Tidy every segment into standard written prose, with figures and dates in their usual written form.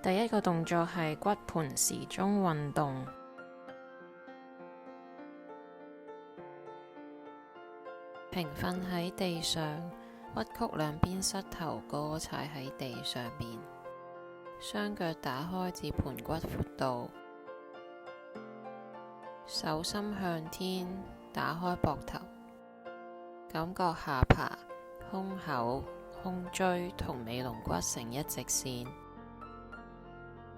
第一個動作係骨盆時鐘運動。平瞓喺地上，屈曲兩邊膝頭哥踩喺地上面，雙腳打開至盆骨闊度，手心向天，打開膊頭，感覺下巴、胸口、胸椎同尾龍骨成一直線，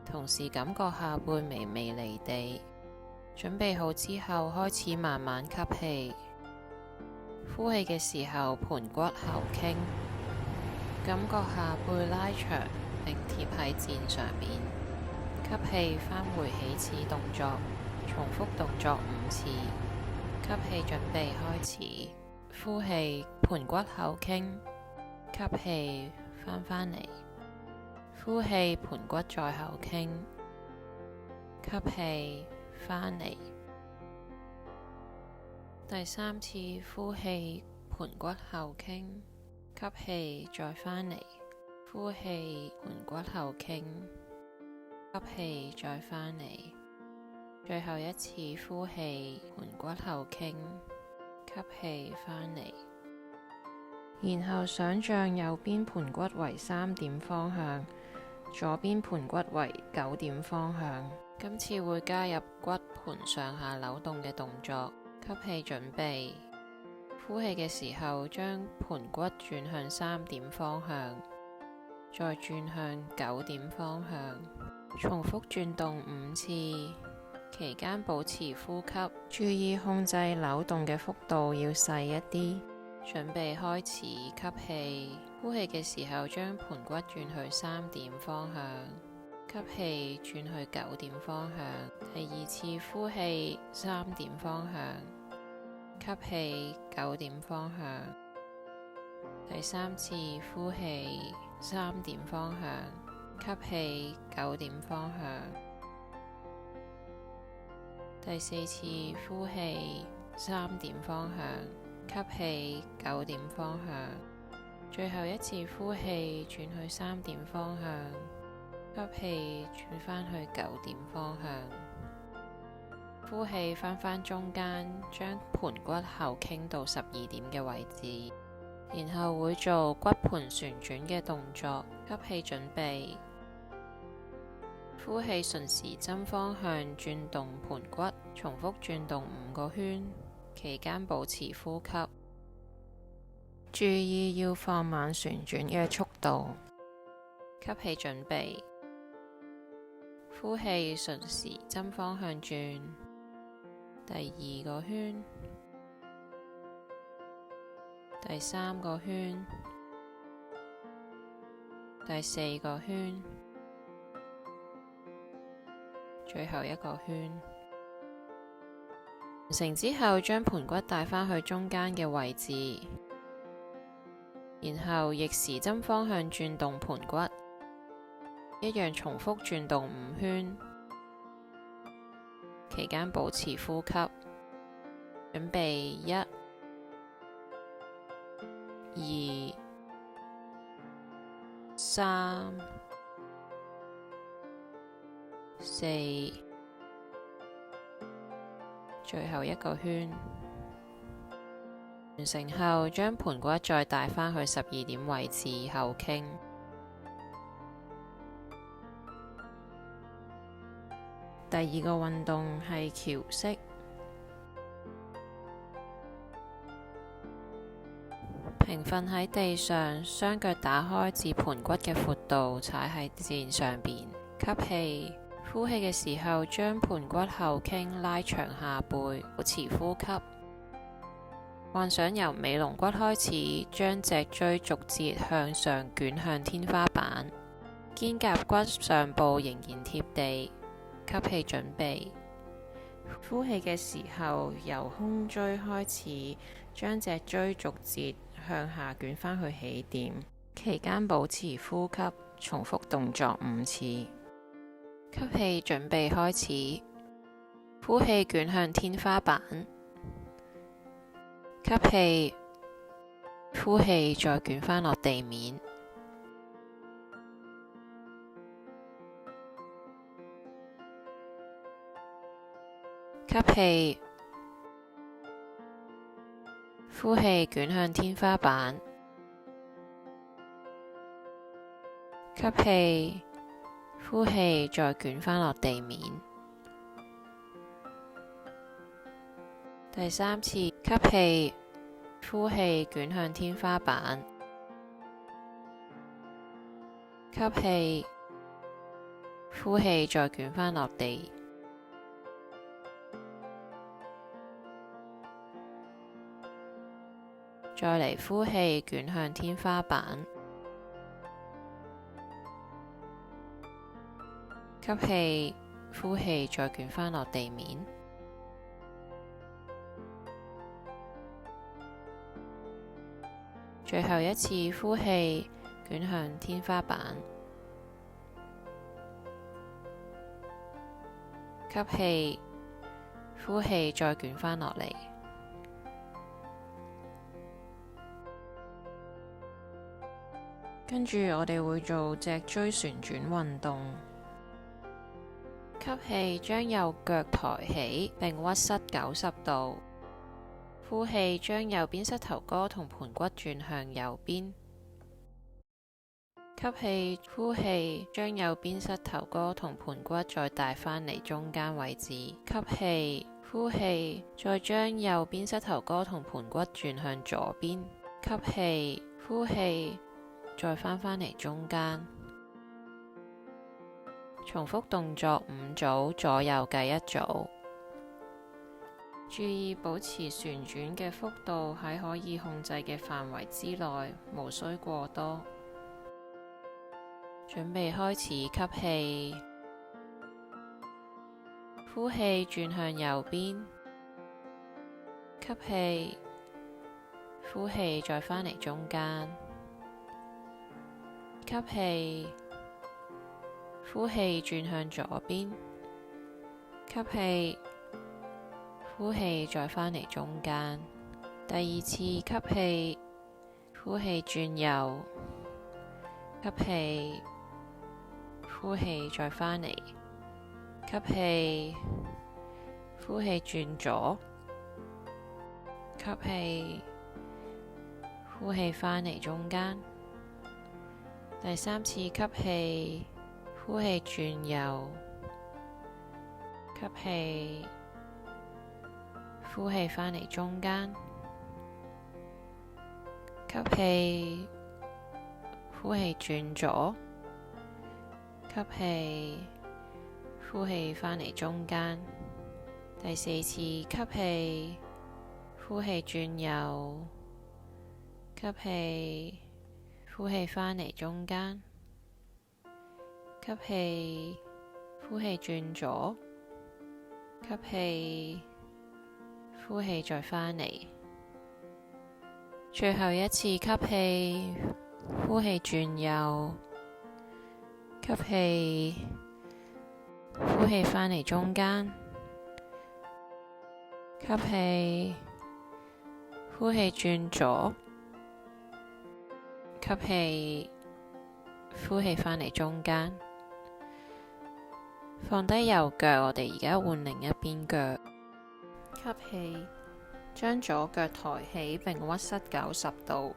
同時感覺下背微微離地。準備好之後，開始慢慢吸氣，呼氣嘅時候盆骨後傾，感覺下背拉長並貼喺墊上面。吸氣返回起始動作，重複動作5次。吸氣準備開始，呼氣盆骨後傾，吸氣返嚟，呼氣盆骨再後傾，吸氣返嚟。第3次呼氣盆骨後傾，吸氣再返嚟，呼氣盆骨後傾，吸氣再返嚟。最後一次呼氣盆骨後傾，吸氣返嚟。然後想象右邊盆骨為3點方向，左邊盆骨為9點方向。今次會加入骨盆上下扭動嘅動作。吸氣準備，呼氣嘅時候將盆骨轉向3點方向，再轉向9點方向，重複轉動5次，期間保持呼吸，注意控制扭動嘅幅度要細一啲。準備開始，吸氣，呼氣嘅時候將盆骨轉去3點方向，吸氣轉去9點方向。第2次呼氣3點方向，吸氣9點方向。第3次呼氣3點方向，吸氣9點方向。第4次呼氣3點方向，吸氣9點方向。最後一次呼氣轉去3點方向，吸氣轉返去9點方向。呼氣返中間，將盆骨後傾到12點嘅位置，然後會做骨盆旋轉嘅動作。吸氣準備，呼氣順時針方向轉動盆骨，重複轉動5個圈，期間保持呼吸，注意要放慢旋轉嘅速度。吸氣準備，呼氣順時針方向轉第2個圈，第3個圈，第4個圈，最後一個圈。完成之後，將盆骨帶返去中間嘅位置，然後逆時針方向轉動盆骨，一樣重複轉動5圈，期間保持呼吸。準備1、2、3、4，最後一個圈。完成後，將盆骨再帶返去12點位置後傾。第2個運動係橋式。平瞓喺地上，雙腳打開至盆骨嘅闊度，踩喺墊上邊。吸氣，呼氣嘅時候將盆骨後傾，拉長下背，保持呼吸。幻想由尾龍骨開始，將脊椎逐節向上捲向天花板，肩胛骨上部仍然貼地。吸氣準備，呼氣嘅時候由胸椎開始，將脊椎逐節向下捲返去起點，期間保持呼吸，重複動作5次。吸氣準備開始，呼氣捲向天花板，吸氣，呼氣再捲返落地面。吸氣，呼氣捲向天花板，吸氣，呼氣再捲返落地面。第三次，吸氣，呼氣捲向天花板，吸氣，呼氣再捲返落地。再嚟呼氣捲向天花板，吸氣，呼氣再捲返落地面。最後一次呼氣捲向天花板，吸氣，呼氣再捲返落嚟。跟住我哋會做脊椎旋轉運動。吸氣，將右腳抬起並屈膝90度。呼氣，將右邊膝頭哥同盤骨轉向右邊。吸氣，呼氣，將右邊膝頭哥同盤骨再帶返嚟中間位置。吸氣，呼氣，再將右邊膝頭哥同盤骨轉向左邊。吸氣，呼氣，再返嚟中間。重複動作5組，左右計一組。注意保持旋轉嘅幅度喺可以控制嘅範圍之內，無需過多。準備開始，吸氣，呼氣轉向右邊，吸氣，呼氣再返嚟中間，吸氣，呼氣轉向左邊，吸氣，呼氣再返嚟中間。第二次吸氣，呼氣轉右，吸氣，呼氣再返嚟，吸氣，呼氣轉左，吸氣，呼氣返嚟中間。第三次吸氣，呼氣轉右，吸氣，呼氣返嚟中間，吸氣，呼氣轉左，吸氣，呼氣返嚟中間。第四次吸氣，呼氣轉右，吸氣，呼氣返嚟中間，吸氣，呼氣轉左，吸氣，呼氣再返嚟。最後一次吸氣，呼氣轉右，吸氣，呼氣返嚟中間，吸氣，呼氣轉左，吸氣，呼氣返嚟中間。放低右腳，我哋而家換另一邊腳。吸氣，將左腳抬起並屈膝90度。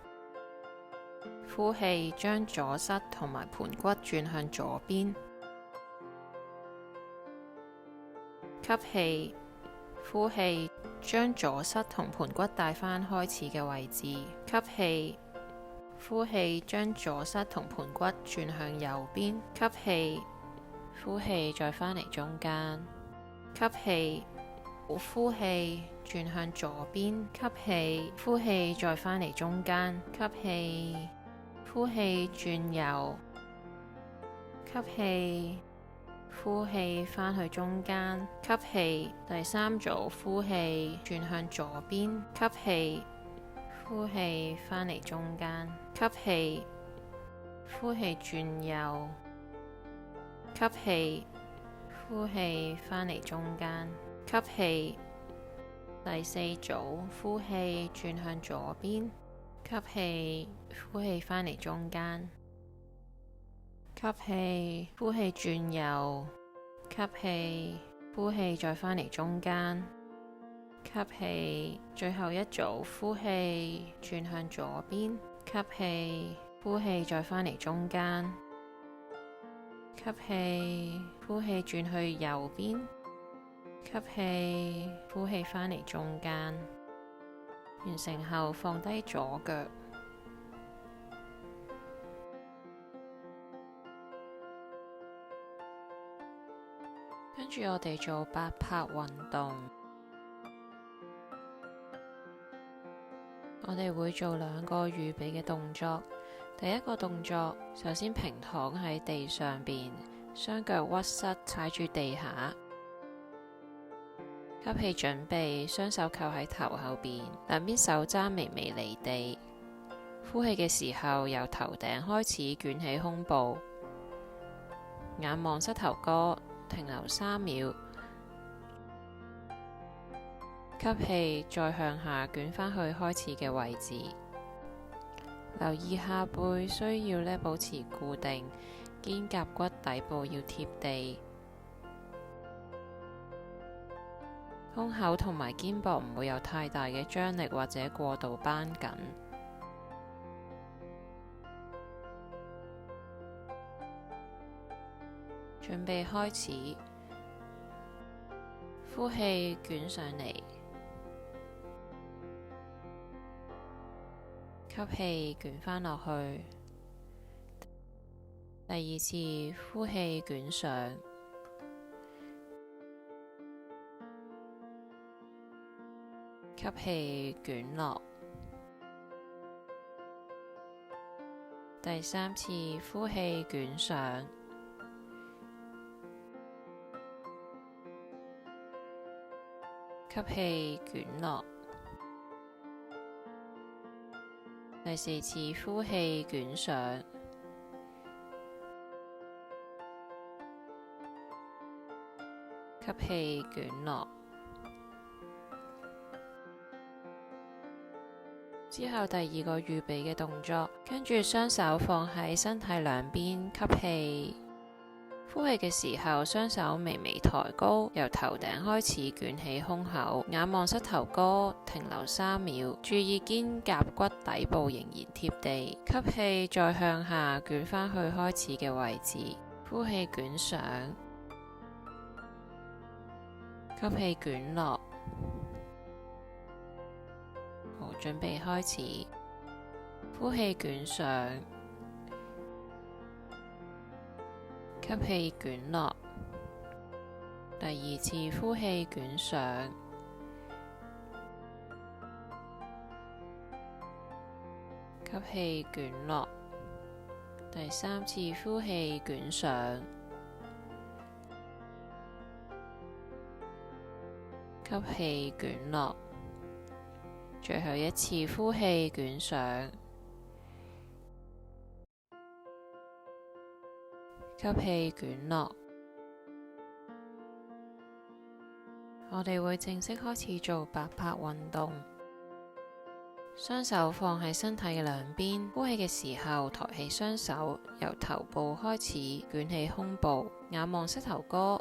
呼氣，將左膝同埋盤骨轉向左邊。吸氣，呼氣，將左膝同盤骨帶返開始嘅位置。吸氣，呼氣，將左膝同盤骨轉向右邊。吸氣，呼氣再返嚟中間。吸氣，呼氣轉向左邊。吸氣，呼氣再返嚟中間。吸氣，呼氣轉右。吸氣，呼氣返去中間。吸氣，第三組呼氣轉向左邊。吸氣，呼氣返嚟中間。吸氣，呼氣轉右。吸氣，呼氣返嚟中間。吸氣，第四組呼氣轉向左邊。吸氣，呼氣返嚟中間。吸氣，呼氣轉右。吸氣，呼氣再返嚟中間，吸氣，最後一組呼氣轉向左邊，吸氣，呼氣再返嚟中間，吸氣，呼氣轉去右邊，吸氣，呼氣返嚟中間。完成後放低左腳，跟住我哋做8拍運動。我哋會做2個預備嘅動作。第一個動作，首先平躺喺地上邊，雙腳屈膝踩住地下。吸氣準備，雙手扣喺頭後邊，兩邊手踭微微離地。呼氣嘅時候，由頭頂開始捲起胸部，眼望膝頭哥，停留3秒。吸氣，再向下捲返去開始嘅位置。留意下背需要保持固定，肩胛骨底部要貼地。胸口同埋肩膊唔會有太大嘅張力或者過度繃緊。準備開始，呼氣捲上嚟，吸氣捲返落去。第2次呼氣捲上。吸氣捲落，第3次呼氣捲上，吸氣捲落，第4次呼氣捲上，吸氣捲落。之後第2個預備嘅動作，跟住雙手放喺身體兩邊，吸氣，呼氣嘅時候，雙手微微抬高，由頭頂開始捲起胸口，眼望膝頭哥，停留3秒，注意肩胛骨底部仍然貼地。吸氣再向下捲返去開始嘅位置，呼氣捲上，吸氣捲落。好，準備開始，呼氣捲上，吸氣捲落。第2次呼氣捲上，吸氣捲落。第3次呼氣捲上，吸氣捲落。最後一次呼氣捲上，吸氣捲落。我哋會正式開始做8拍運動。雙手放喺身體嘅兩邊，呼氣嘅時候抬起雙手，由頭部開始捲起胸部，眼望膝頭哥。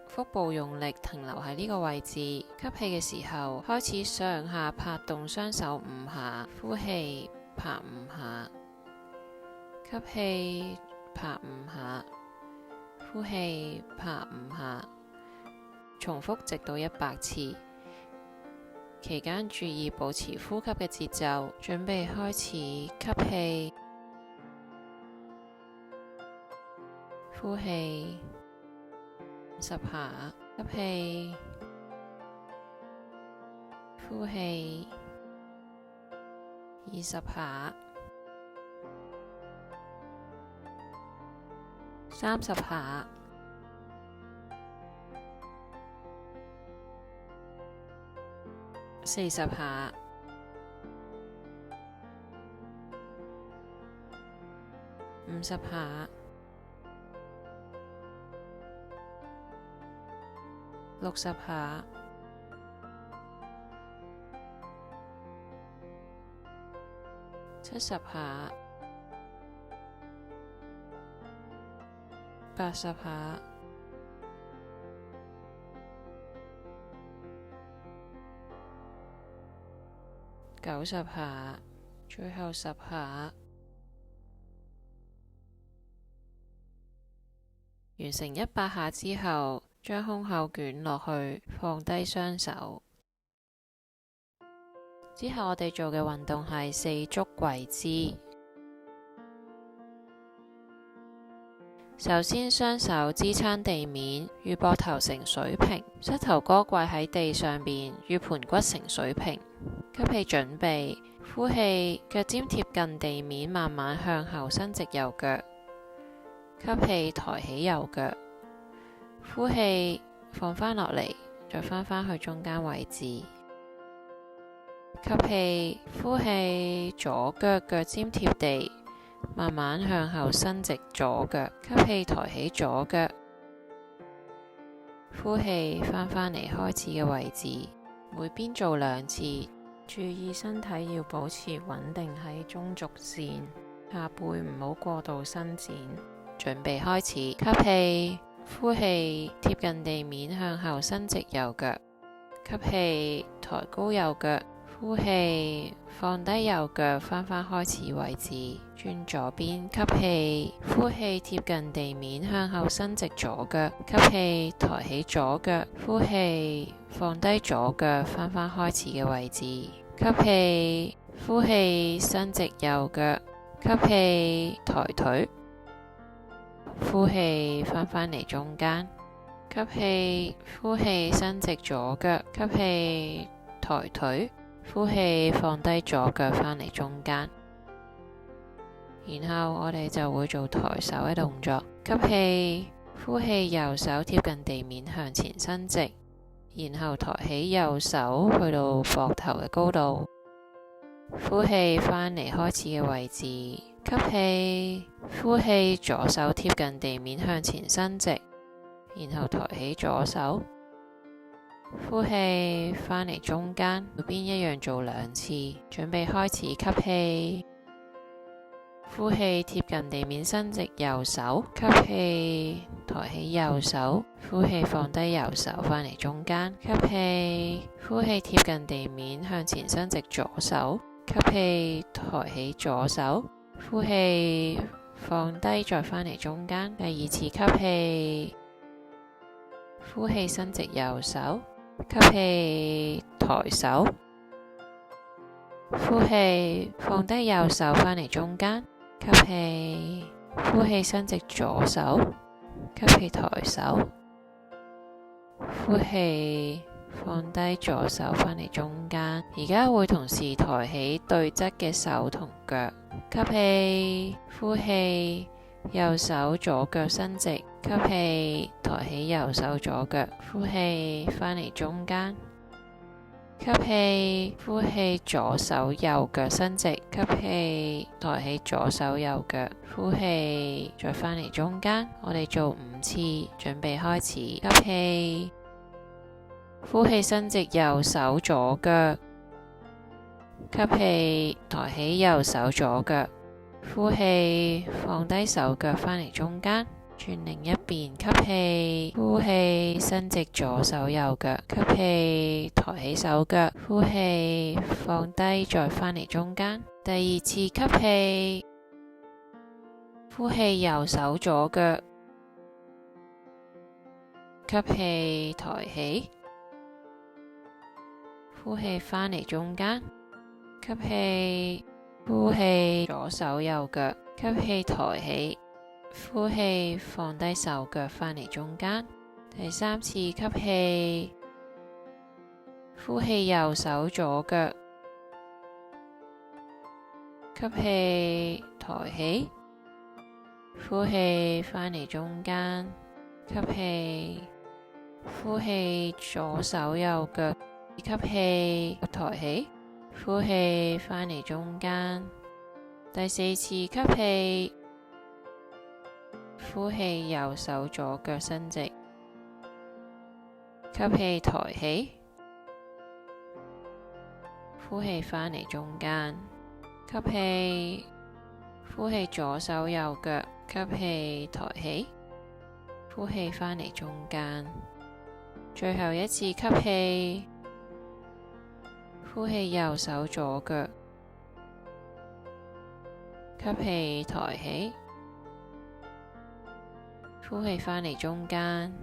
腹部用力停留喺呢個位置，吸氣嘅時候開始上下拍動雙手5下，呼氣拍5下，吸氣拍5下，呼氣拍5下，重複直到100次。期間注意保持呼吸嘅節奏。準備開始，吸氣，呼氣。10下，吸氣，呼氣，20下，30下，40下，50下，60下，70下，80下90下，最後10下。完成100下之後，將胸口捲落去，放低雙手。之後我哋做嘅運動係4足跪姿。首先，雙手支撐地面，與膊頭成水平，膝頭哥跪喺地上邊，與盆骨成水平。吸氣準備，呼氣，腳尖貼近地面，慢慢向後伸直右腳。吸氣，抬起右腳。呼氣，放返落嚟，再返去中間位置。吸氣，呼氣，左腳腳尖貼地，慢慢向後伸直左腳。吸氣，抬起左腳。呼氣，返嚟開始嘅位置。每邊做2次，注意身體要保持穩定喺中軸線，下背唔好過度伸展。準備開始，吸氣，呼氣，貼近地面向後伸直右腳。吸氣，抬高右腳。呼氣，放低右腳，返開始位置，轉左邊。吸氣，呼氣，貼近地面向後伸直左腳。吸氣，抬起左腳。呼氣，放低左腳，返開始嘅位置。吸氣，呼氣，伸直右腳。吸氣，抬腿。呼氣，返嚟中間。吸氣，呼氣，伸直左腳。吸氣，抬腿。呼氣，放低左腳返嚟中間。然後我哋就會做抬手嘅動作。吸氣，呼氣，右手貼近地面向前伸直，然後抬起右手去到膊頭嘅高度。呼氣，返嚟開始嘅位置。吸氣，呼氣，左手貼近地面向前伸直，然後抬起左手。呼氣，返嚟中間，每邊一樣做2次。準備開始，吸氣，呼氣，貼近地面伸直右手。吸氣，抬起右手。呼氣，放低右手，返嚟中間。吸氣，呼氣，貼近地面向前伸直左手。吸氣，抬起左手。呼氣，放低，再返嚟中間。第2次吸氣，呼氣，伸直右手。吸氣，抬手。呼氣，放低右手，返嚟中間。吸氣，呼氣，伸直左手。吸氣，抬手。呼氣，放低左手，返嚟中間。而家會同時抬起對側嘅手同腳。吸氣，呼氣，右手左腳伸直。吸氣，抬起右手左腳。呼氣，返嚟中間。吸氣，呼氣，左手右腳伸直。吸氣，抬起左手右腳。呼氣，再返嚟中間。我哋做5次，準備開始。吸氣，呼氣，伸直右手左腳。吸氣，抬起右手左腳。呼氣，放低手腳，返嚟中間。轉另一邊。吸氣，呼氣，伸直左手右腳。吸氣，抬起手腳。呼氣，放低，再返嚟中間。第2次吸氣，呼氣，右手左腳。吸氣，抬起。呼氣，返嚟中間。吸氣，呼氣，左手右腳。吸氣，抬起。呼氣，放低手腳，返嚟中間。第3次吸氣，呼氣，右手左腳。吸氣，抬起。呼氣，返嚟中間。吸氣，呼氣，左手右腳。吸氣，抬起。呼氣，返嚟中間。第4次吸氣，呼氣，右手左腳伸直。吸氣，抬起。呼氣，返嚟中間。吸氣，呼氣，左手右腳。吸氣，抬起。呼氣，返嚟中間。最後一次吸氣，呼氣，右手左腳，吸氣抬起，呼氣返嚟中間，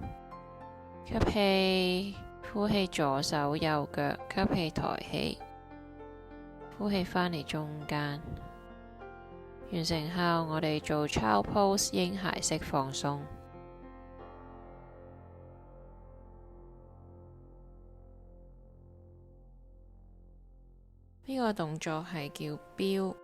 吸氣，呼氣左手右腳，吸氣抬起，呼氣返嚟中間。完成後，我哋做 Child Pose 嬰孩式放鬆。呢個動作係叫標，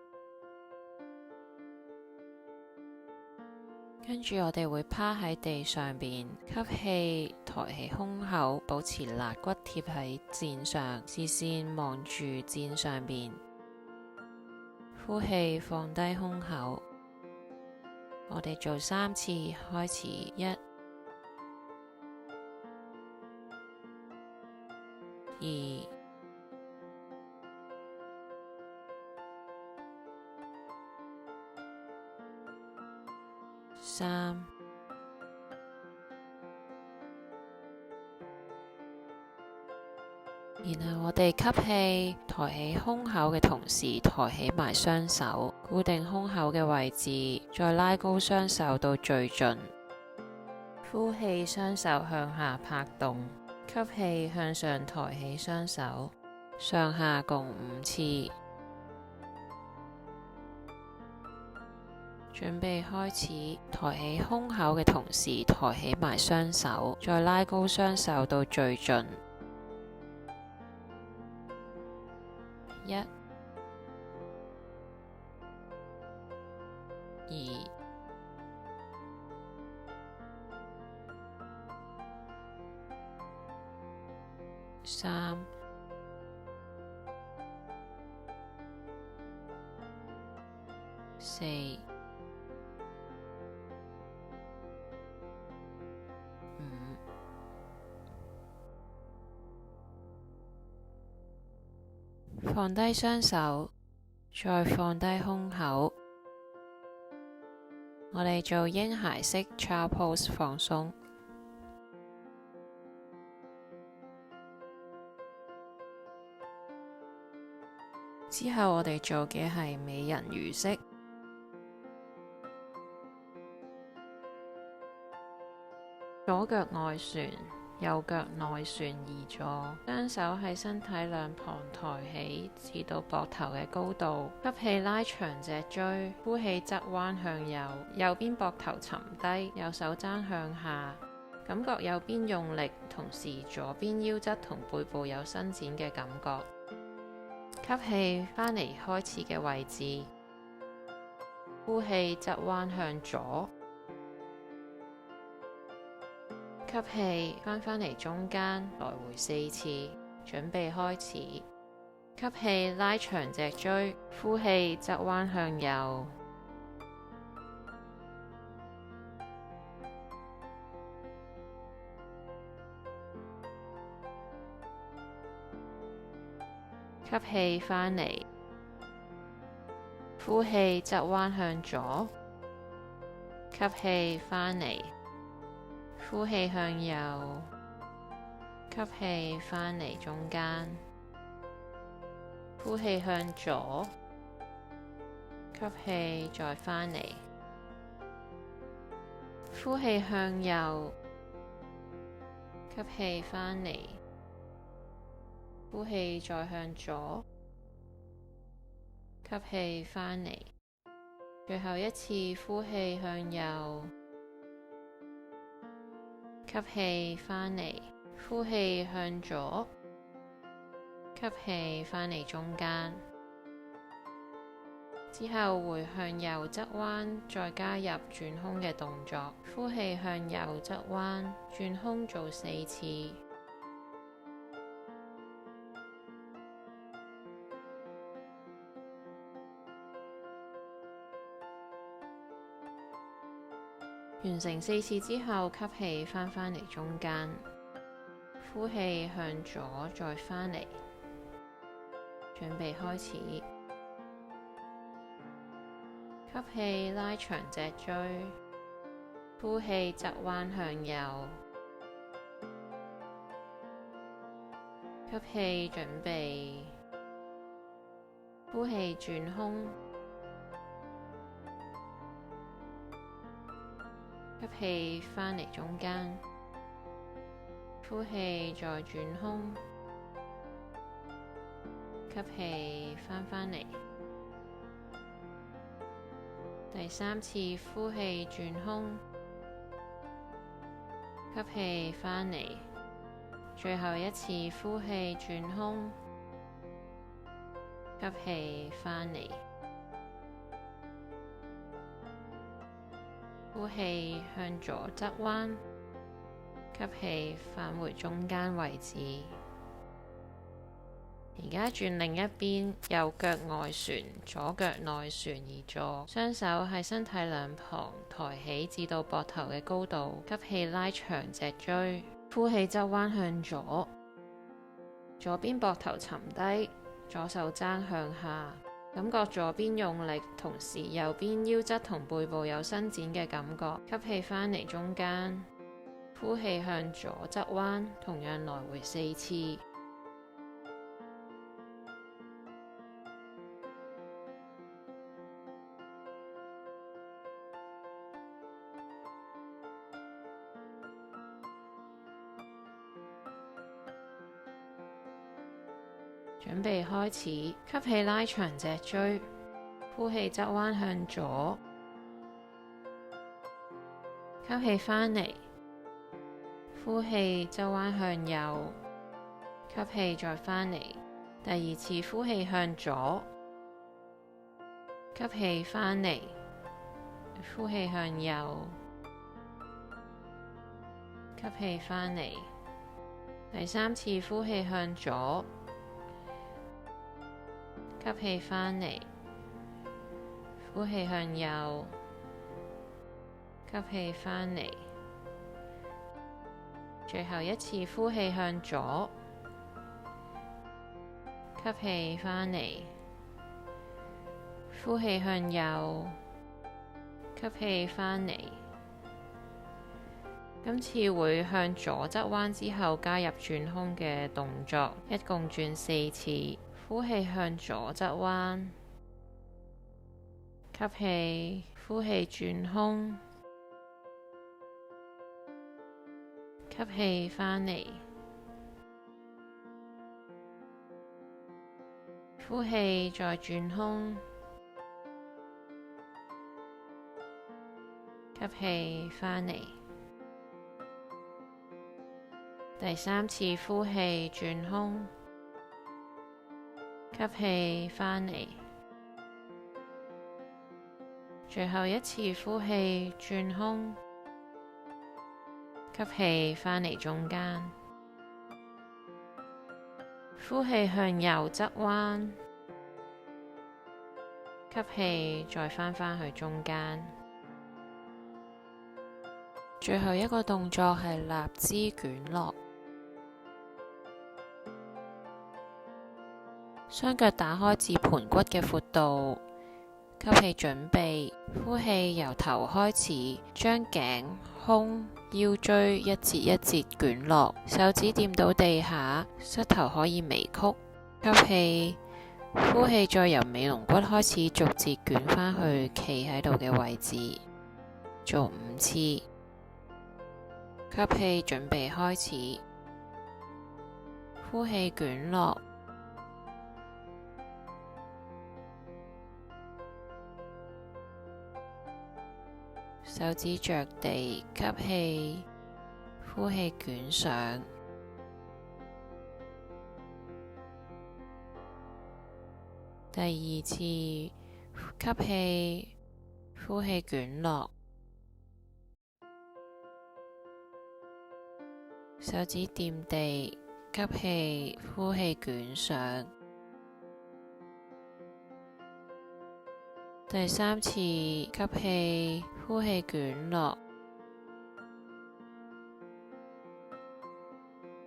跟住我哋會趴喺地上邊，吸氣抬起胸口，保持肋骨貼喺墊上，視線望住墊上邊。呼氣放低胸口，我哋做3次，開始1、2、3。然後我哋吸氣，抬起胸口嘅同時，抬起埋雙手，固定胸口嘅位置，再拉高雙手到最盡。呼氣，雙手向下拍動，吸氣向上抬起雙手，上下共5次。準備開始，抬起胸口嘅同時，抬起埋雙手，再拉高雙手到最盡。1、2、3、4、5。放低雙手，再放低胸口。我哋做嬰孩式 Child Pose 放鬆。之後我哋做嘅係美人魚式。左腳外旋，右腳內旋移坐，雙手喺身體兩旁抬起，至到膊頭嘅高度。吸氣拉長脊椎，呼氣側彎向右，右邊膊頭沉低，右手踭向下，感覺右邊用力，同時左邊腰側同背部有伸展嘅感覺。吸氣返嚟開始嘅位置，呼氣側彎向左。吸氣返嚟中間，來回4次，準備開始。吸氣拉長脊椎，呼氣側彎向右。吸氣返嚟，呼氣側彎向左。吸氣返嚟，呼氣向右，吸氣返嚟中間，呼氣向左，吸氣再返嚟，呼氣向右，吸氣返嚟，呼氣再向左，吸氣返嚟，最後一次呼氣向右。吸氣返嚟，呼氣向左，吸氣返嚟中間，之後回向右側彎，再加入轉胸嘅動作。呼氣向右側彎，轉胸做4次。完成4次之後，吸氣返嚟中間，呼氣向左再返嚟，準備開始。吸氣拉長脊椎，呼氣側彎向右，吸氣準備，呼氣轉胸，吸氣返嚟中間，呼氣再轉胸，吸氣返嚟。第三次呼氣轉胸，吸氣返嚟。最後一次呼氣轉胸，吸氣返嚟。呼氣向左側彎，吸氣返回中間位置。而家轉另一邊，右腳外旋，左腳內旋而坐，雙手喺身體兩旁抬起至到膊頭嘅高度，吸氣拉長脊椎，呼氣側彎向左，左邊膊頭沉低，左手踭向下，感覺左邊用力，同時右邊腰側同背部有伸展嘅感覺。吸氣返嚟中間，呼氣向左側彎，同樣來回4次。準備開始，吸氣拉長脊椎，呼氣側彎向左，吸氣返嚟，呼氣側彎向右，吸氣再返嚟。第二次呼氣向左，吸氣返嚟，呼氣向右，吸氣返嚟。第三次呼氣向左，吸氣返嚟，呼氣向右，吸氣返嚟。最後一次呼氣向左，吸氣返嚟，呼氣向右，吸氣返嚟。今次會向左側彎之後加入轉胸嘅動作，一共轉4次。呼氣向左側彎，吸氣，呼氣轉胸，吸氣返嚟，呼氣再轉胸，吸氣返嚟。第三次呼氣轉胸，吸氣返嚟。最後一次呼氣轉胸，吸氣返嚟中間，呼氣向右側彎，吸氣再返去中間。最後一個動作係立姿捲落，雙腳打開至盤骨嘅闊度，吸氣準備，呼氣由頭開始，將頸、胸、腰椎一節一節捲落，手指掂到地下，膝頭可以微曲。吸氣，呼氣再由尾龍骨開始逐節捲返去企喺度嘅位置，做5次。吸氣準備開始，呼氣捲落，手指着地，吸氣，呼氣捲上。第二次吸氣，呼氣捲落，手指掂地，吸氣，呼氣捲上。第三次吸氣，呼氣捲落，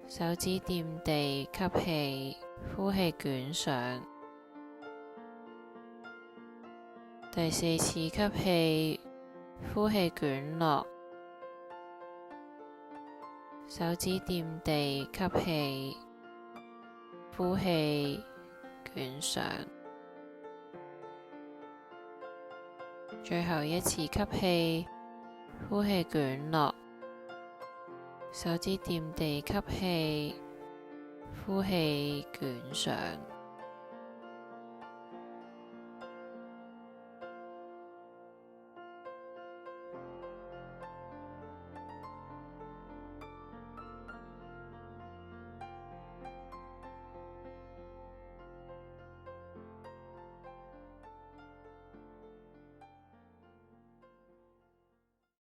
手指掂地，吸氣，呼氣捲上。第四次吸氣，呼氣捲落，手指掂地，吸氣，呼氣捲上。最後一次吸氣，呼氣捲落，手指掂地吸氣，呼氣捲上。